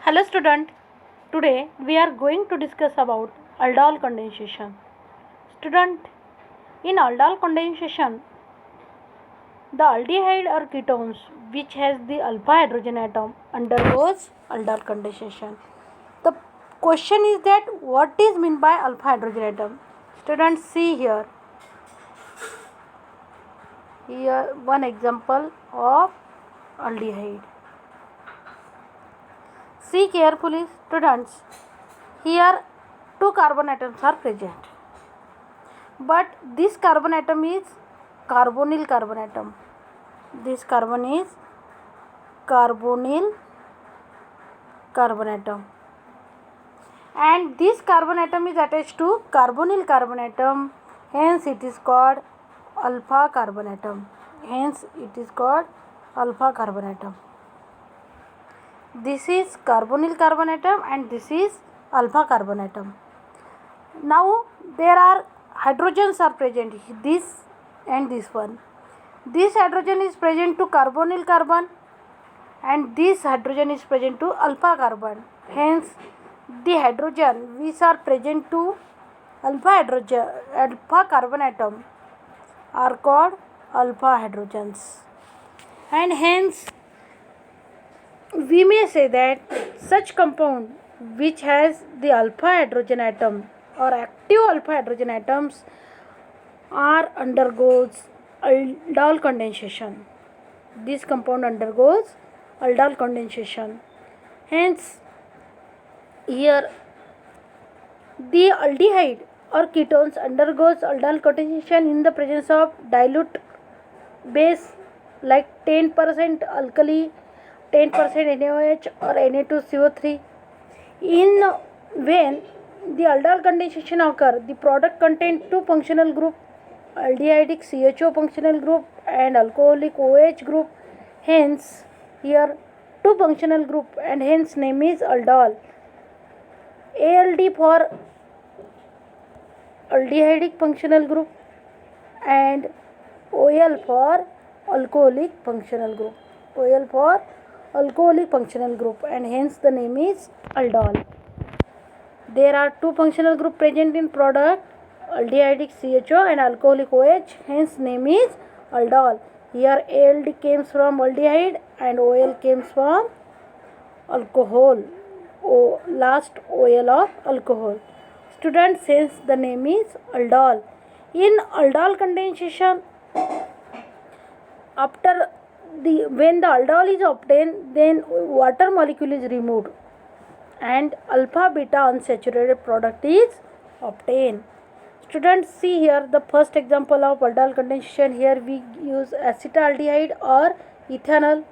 Hello student, today we are going to discuss about aldol condensation. Student, in aldol condensation, the aldehyde or ketones which has the alpha hydrogen atom undergoes aldol condensation. The question is that what is meant by alpha hydrogen atom? Students, see here. Here one example of aldehyde. See carefully students. Here two carbon atoms are present. But this carbon atom is carbonyl carbon atom. This carbon is carbonyl carbon atom. And this carbon atom is attached to carbonyl carbon atom. Hence it is called alpha carbon atom. Hence it is called alpha carbon atom. This is carbonyl carbon atom and this is alpha carbon atom. Now there are hydrogens are present, this and this one. This hydrogen is present to carbonyl carbon and this hydrogen is present to alpha carbon. Hence the hydrogen which are present to alpha carbon atom are called alpha hydrogens. And hence we may say that such compound which has the alpha hydrogen atom or active alpha hydrogen atoms are undergoes aldol condensation. This compound undergoes aldol condensation. Hence here the aldehyde or ketones undergoes aldol condensation in the presence of dilute base like 10% alkali, 10% NaOH or Na2CO3. When the aldol condensation occurs, the product contains two functional group, aldehydic CHO functional group and alcoholic OH group. Hence here two functional group and hence name is aldol. ALD for aldehydic functional group and OL for alcoholic functional group. OL for alcoholic functional group and hence the name is aldol. There are two functional group present in product, aldehydic CHO and alcoholic OH, hence name is aldol. Here ALD comes from aldehyde and OL comes from alcohol, last OL of alcohol. Students, hence the name is aldol. In aldol condensation, when the aldol is obtained, then water molecule is removed and alpha beta unsaturated product is obtained. Students, see here the first example of aldol condensation. Here we use acetaldehyde or ethanol.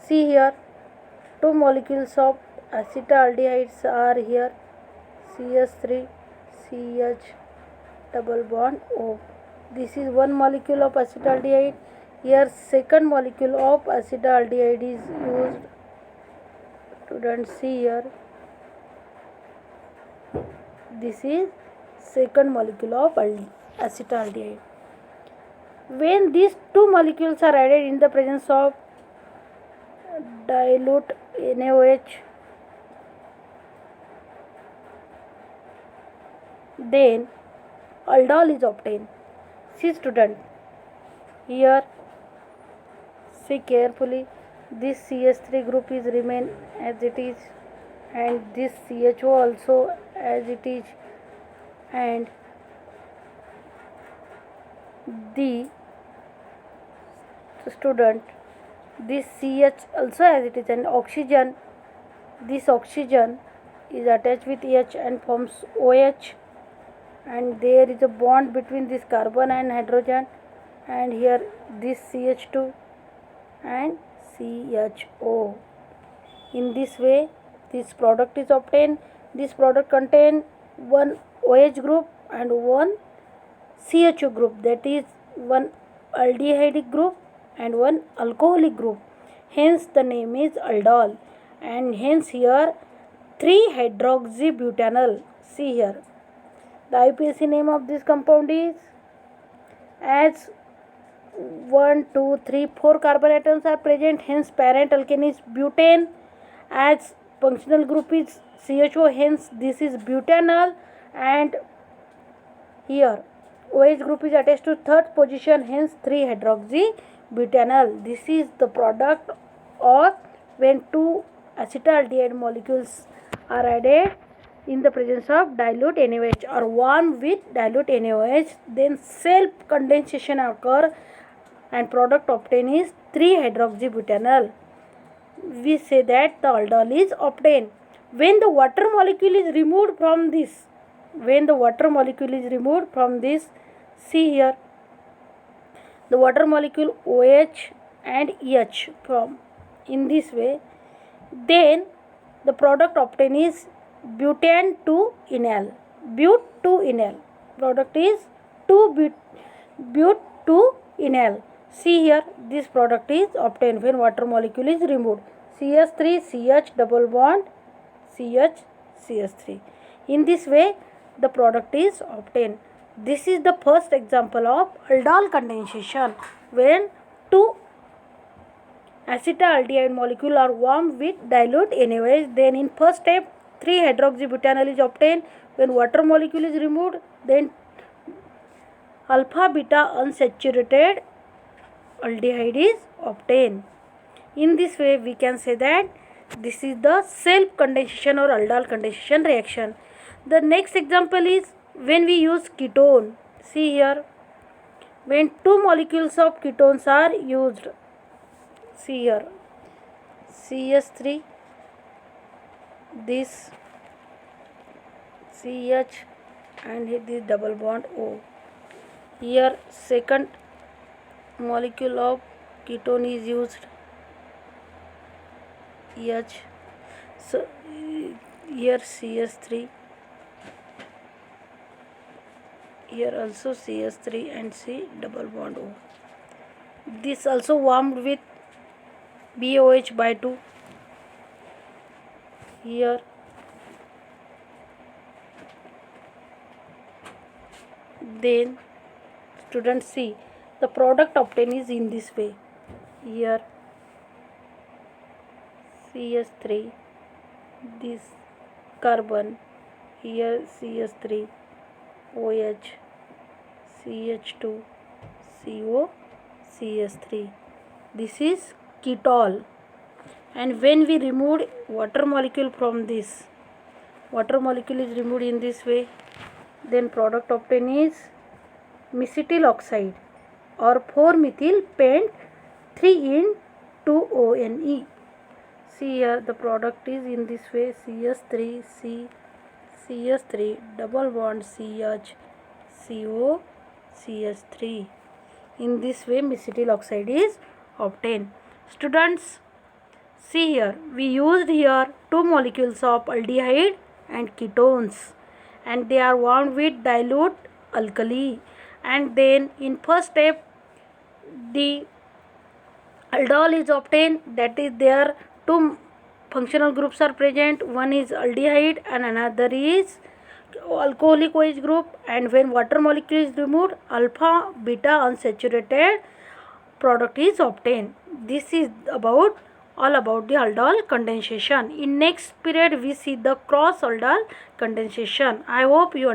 See here two molecules of acetaldehydes are here, CH3 CH double bond O. This is one molecule of acetaldehyde. Here second molecule of acetaldehyde is used. Students, see here this is second molecule of acetaldehyde. When these two molecules are added in the presence of dilute NaOH, then aldol is obtained. See student, here see carefully, this CH3 group is remain as it is and this CHO also as it is and the student this CH also as it is and oxygen, this oxygen is attached with H and forms OH and there is a bond between this carbon and hydrogen and here this CH2 and CHO. In this way this product is obtained. This product contains one OH group and one CHO group, that is one aldehydic group and one alcoholic group. Hence the name is aldol and hence here 3-hydroxybutanol. See here the IUPAC name of this compound is, as 1, 2, 3, 4 carbon atoms are present, hence parent alkane is butane. As functional group is CHO, hence this is butanol, and here OH group is attached to third position, hence 3-hydroxybutanol. This is the product of when two acetaldehyde molecules are added in the presence of dilute NaOH or warm with dilute NaOH, then self condensation occur and product obtained is 3-hydroxybutanol. We say that the aldol is obtained when the water molecule is removed from this. When the water molecule is removed from this, see here, the water molecule OH and EH from in this way, then the product obtained is butane 2-enal. But 2-enal. Product is 2-but-2-enal. See here, this product is obtained when water molecule is removed. CH3 CH double bond CH CH3. In this way, the product is obtained. This is the first example of aldol condensation when two acetaldehyde molecule are warmed with dilute NaOH. Then in first step, 3-hydroxybutanol is obtained. When water molecule is removed, then alpha beta unsaturated aldehyde is obtained. In this way, we can say that this is the self condensation or aldol condensation reaction. The next example is when we use ketone. See here, when two molecules of ketones are used. See here, CH3, this CH and this double bond O. Here second molecule of ketone is used, EH. So here CH3, here also CH3 and C double bond O. This also warmed with BOH by 2. Here then students see the product obtained is in this way. Here CH3, this carbon, here CH3, OH, CH2, CO, CH3. This is ketol. And when we removed water molecule from this, water molecule is removed in this way, then product obtained is mesithyl oxide or 4-methyl pent 3-in-2-ONE. See here, the product is in this way, CH3, C, CH3, double bond CH, CO, CH3. In this way, mesithyl oxide is obtained. Students, see here, we used here two molecules of aldehyde and ketones, and they are warmed with dilute alkali. And then in first step, the aldol is obtained, that is there two functional groups are present, one is aldehyde and another is alcoholic OH group, and when water molecule is removed, alpha beta unsaturated product is obtained. This is all about the aldol condensation. In next period we see the cross aldol condensation. I hope you